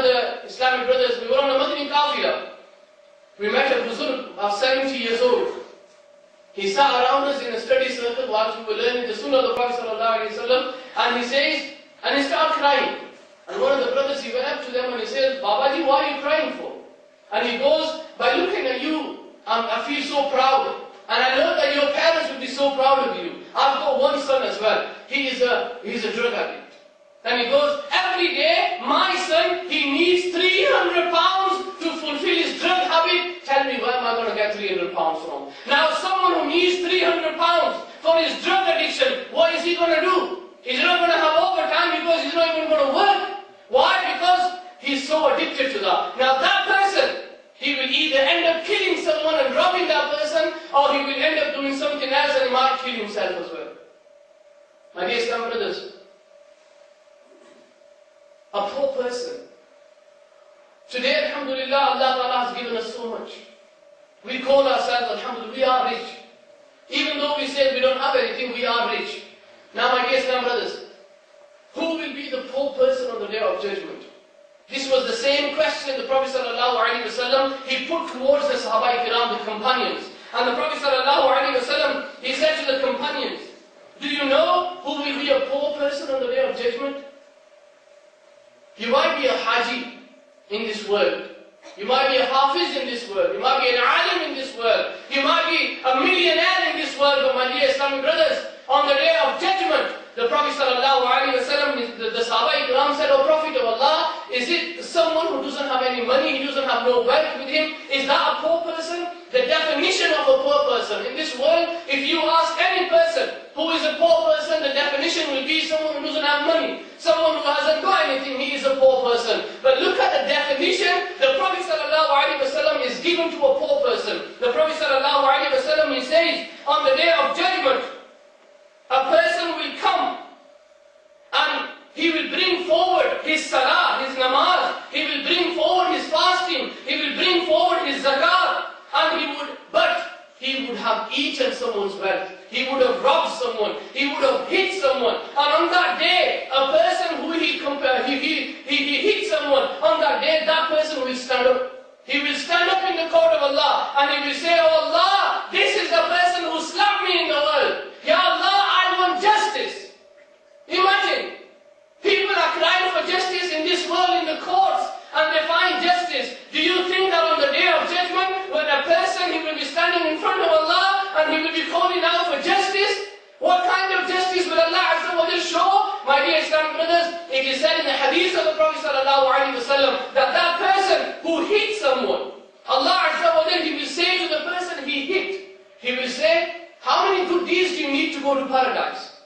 the Islamic brothers, we were on a Madani Qafila. We met a Buzurg of 70 years old. He sat around us in a study circle whilst we were learning the Sunnah of the Prophet ﷺ, and he says, and he started crying. And one of the brothers, he went up to them and he says, Babaji, what are you crying for? And he goes, by looking at you, I feel so proud. And I know that your parents will be so proud of you. I've got one son as well. He's a drug addict. And he goes, every day, my son, he needs 300 pounds to fulfill his drug habit. Tell me, where am I going to get 300 pounds from? Now, someone who needs 300 pounds for his drug addiction, what is he going to do? He's not going to have overtime because he's not even going to work. Why? Because he's so addicted to that. Now, that person, he will either end up killing someone and robbing that person, or he will end up doing something else and he might kill himself as well. My dear Islam brothers, a poor person. Today, alhamdulillah, Allah Ta'ala has given us so much. We call ourselves, alhamdulillah, we are rich. Even though we say we don't have anything, we are rich. Now, my dear Islam brothers, who will be the poor person on the Day of Judgment? This was the same question the Prophet ﷺ, he put towards the Sahaba Kiram, the companions. And the Prophet ﷺ, he said to the companions, do you know who will be a poor person on the Day of Judgment? You might be a Haji in this world. You might be a Hafiz in this world. You might be an Alim in this world. You might be a millionaire in this world. But my dear Islamic brothers, on the Day of Judgment, the Prophet ﷺ, the Sahaba Ikram said, O Prophet of Allah, is it someone who doesn't have any money, he doesn't have no wealth with him? Is that a poor person? The definition of a poor person. In this world, if you ask any person who is a poor person, the definition will be someone who doesn't have money. Someone who hasn't got anything, he is a poor person. But look at the definition the Prophet ﷺ is given to a poor person. The Prophet ﷺ, he says, on the Day of Judgment, a person will come and he will bring forward his salah, his namaz, he will bring forward his fasting, he will bring forward his zakat, but he would have eaten someone's wealth, he would have robbed someone, he would have hit someone, and on that day, a person who he hit someone, on that day, that person will stand up. He will stand up in the court of Allah and he will say, oh Allah, this is the person who slapped me in the world. Ya Allah, I want justice. Imagine, people are crying for justice in this world in the courts and they find justice. Do you think that on the Day of Judgment, when a person, he will be standing in front of Allah and he will be calling out for justice? What kind of justice will Allah Azza wa Jal show? My dear Islamic brothers, it is said in the hadith of the Prophet ﷺ that that person who hit someone, Allah Azza wa Jal, he will say to the person he hit, he will say, how many good deeds do you need to go to paradise?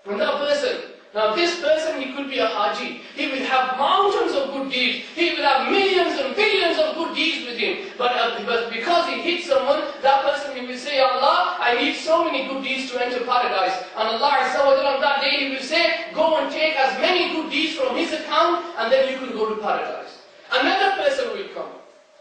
And that person, now this person, he could be a Haji. He will have mountains of good deeds. He will have millions and billions of good deeds with him. But because he hit someone, that person, he will say, Allah, I need so many good deeds to enter paradise. And Allah Azza wa Jalla on that day, he will say, go and take as many good deeds from his account, and then you can go to paradise. Another person will come.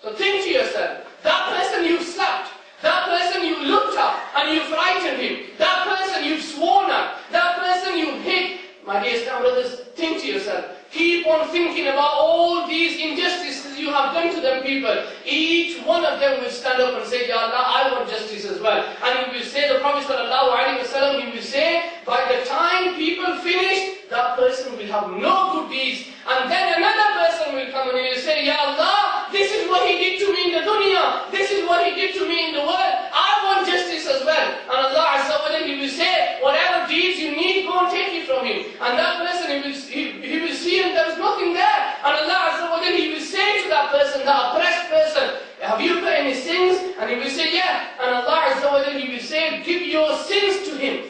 So think to yourself, that person you've slapped, that person you looked at and you frightened him, that person you've sworn at, that person you've hit. My dear Islam brothers, think to yourself. Keep on thinking about all these injustices you have done to them people. Each one of them will stand up and say, Ya Allah, I want justice as well. And he will say, the Prophet ﷺ, he will say, by the time people finish, that person will have no good deeds. And then another person will come and he will say, Ya Allah, this is what he did to me in the dunya. This is what he did to me in the world. I want justice as well. And Allah Azza wa Jalla, he will say, whatever deeds you need, go and take it from him. And that person, he will see and there is nothing there. And Allah Azza wa Jalla, he will say to that person, the oppressed person, have you got any sins? And he will say, yeah. And Allah Azza wa Jalla, he will say, give your sins to him.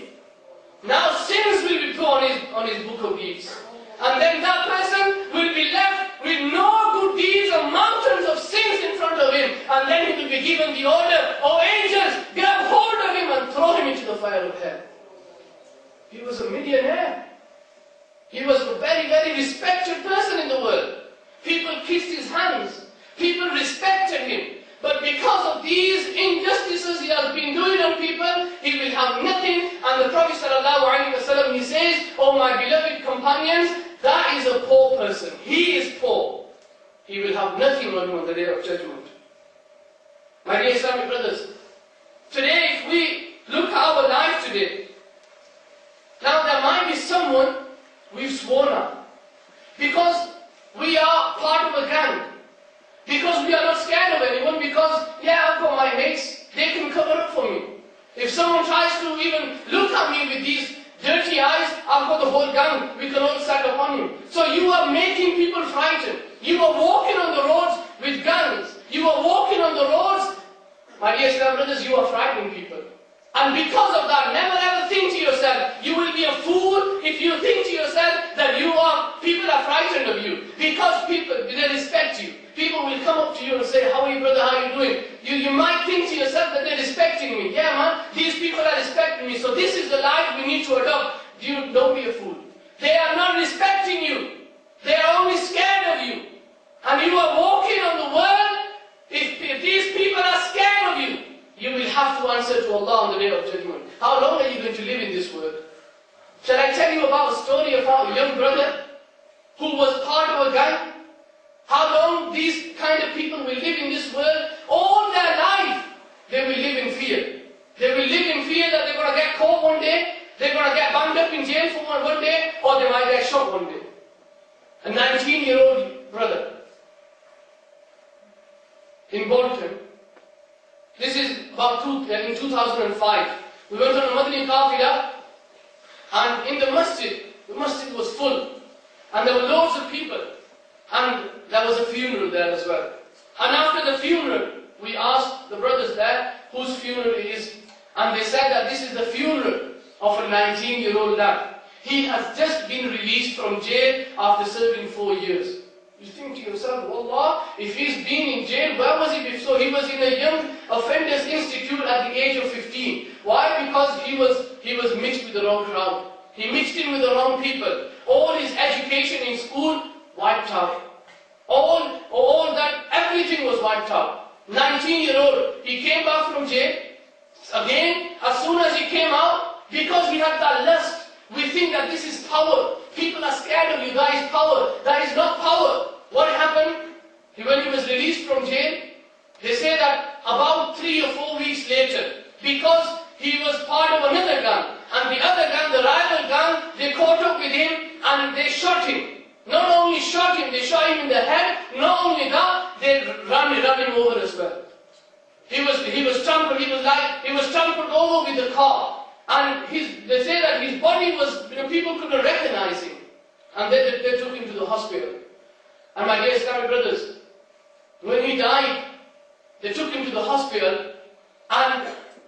Now sins will be put on his book of deeds. And then that person will be left with no good deeds and mountains of sins in front of him. And then he will be given the order, oh angels, grab hold of him and throw him into the fire of hell. He was a millionaire. He was a very, very respected person in the world. People kissed his hands. People respected him. But because of these injustices he has been doing on people, he will have nothing. And the Prophet ﷺ, he says, oh my beloved companions, that is a poor person. He is poor. he will have nothing on him on the day of judgment. My dear Islamic brothers, today if we look at our life today, now there might be someone we've sworn at, because we are part of a gang, because we are not scared of anyone, because, yeah, I've got my mates, they can cover up for me. If someone tries to even look at me with these dirty eyes, I've got the whole gang, we can all stand upon him. So you are making people frightened. You are walking on the roads with guns. You are walking on the roads, my dear Islam brothers, you are frightening people. And because of that, never ever think to yourself, you will be a fool if you think to yourself that people are frightened of you. Because people, they respect you. People will come up to you and say, how are you brother, how are you doing? You might think to yourself that they're respecting me. Yeah man, these people are respecting me. So this is the life we need to adopt. Don't be a fool. They are not respecting you. They are only scared of you. And you are walking on the world. If these people are scared of you, you will have to answer to Allah on the day of judgment. How long are you going to live in this world? Shall I tell you about a story about a young brother who was part of a gang? How long these kind of people will live in this world? All their life, they will live in fear. They will live in fear that they're going to get caught one day, they're going to get banged up in jail for one day, or they might get shot one day. A 19-year-old brother in Bolton. This is about in 2005. We went on a Madani Qafila, and in the masjid was full, and there were loads of people, and there was a funeral there as well. And after the funeral, we asked the brothers there whose funeral it is, and they said that this is the funeral of a 19-year-old lad. He has just been released from jail after serving 4 years. You think to yourself, Allah, if he's been in jail, where was he before? He was in a young offenders institute at the age of 15. Why? Because he was mixed with the wrong crowd. He mixed in with the wrong people. All his education in school wiped out. All that, everything was wiped out. 19-year-old, he came back from jail. Again, as soon as he came out, because he had that lust, we think that this is power. People are scared of you. That is power. That is not power. What happened? When he was released from jail, they say that about 3 or 4 weeks later, because he was part of another gang, and the other gang, the rival gang, they caught up with him and they shot him. Not only shot him, they shot him in the head. Not only that, they ran him over as well. He was trampled. He was trampled over with the car. And they say that his body was, people couldn't recognize him. And they took him to the hospital. And my dear Islamic brothers, when he died, they took him to the hospital and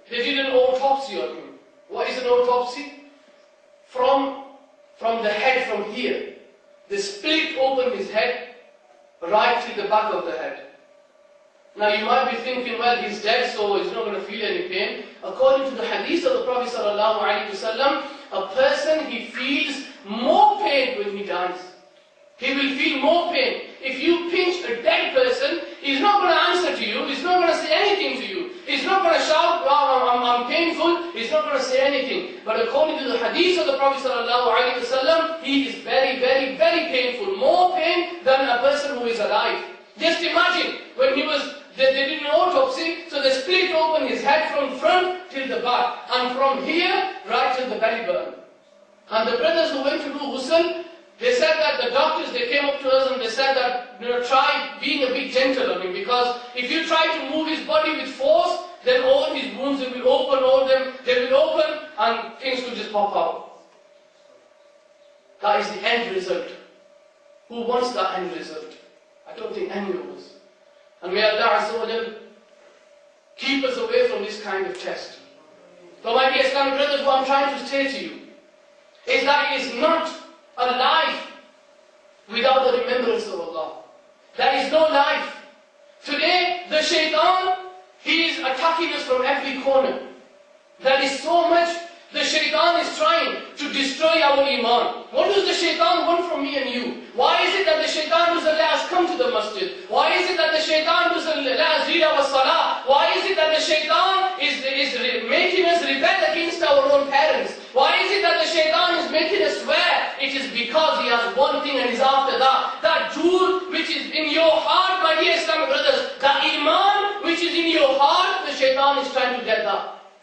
they did an autopsy on him. What is an autopsy? From the head, from here, they split open his head right to the back of the head. Now you might be thinking, well, he's dead, so he's not going to feel any pain. According to the hadith of the Prophet ﷺ, a person, he feels more pain when he dies. He will feel more pain. If you pinch a dead person, he's not going to answer to you. He's not going to say anything to you. He's not going to shout, oh, I'm painful. He's not going to say anything. But according to the hadith of the Prophet ﷺ, he is very, very, very painful. More pain than a person who is alive. Just imagine, when they did an autopsy, so they split open his head from front till the back, and from here right till the belly button. And the brothers who went to do ghusl, they said that the doctors, they came up to us and they said that, try being a bit gentle on him, because if you try to move his body with force, then all his wounds will open, they will open, and things will just pop out. That is the end result. Who wants that end result? I don't think any of us. And may Allah Azza wa Jal keep us away from this kind of test. So my dear Islamic brothers, what I'm trying to say to you is that it is not a life without the remembrance of Allah. There is no life. Today, the shaitan, he is attacking us from every corner. There is so much. The shaitan is trying to destroy our iman. What does the shaitan want from me and you? Why is it that the shaitan doesn't let us come to the masjid? Why is it that the shaitan doesn't let us read our salah? Why is it that the shaitan is making us rebel against our own parents? Why is it that the shaitan is making us swear? It is because he has one thing and is after that. That jewel which is in your heart. shaitan is trying to get that.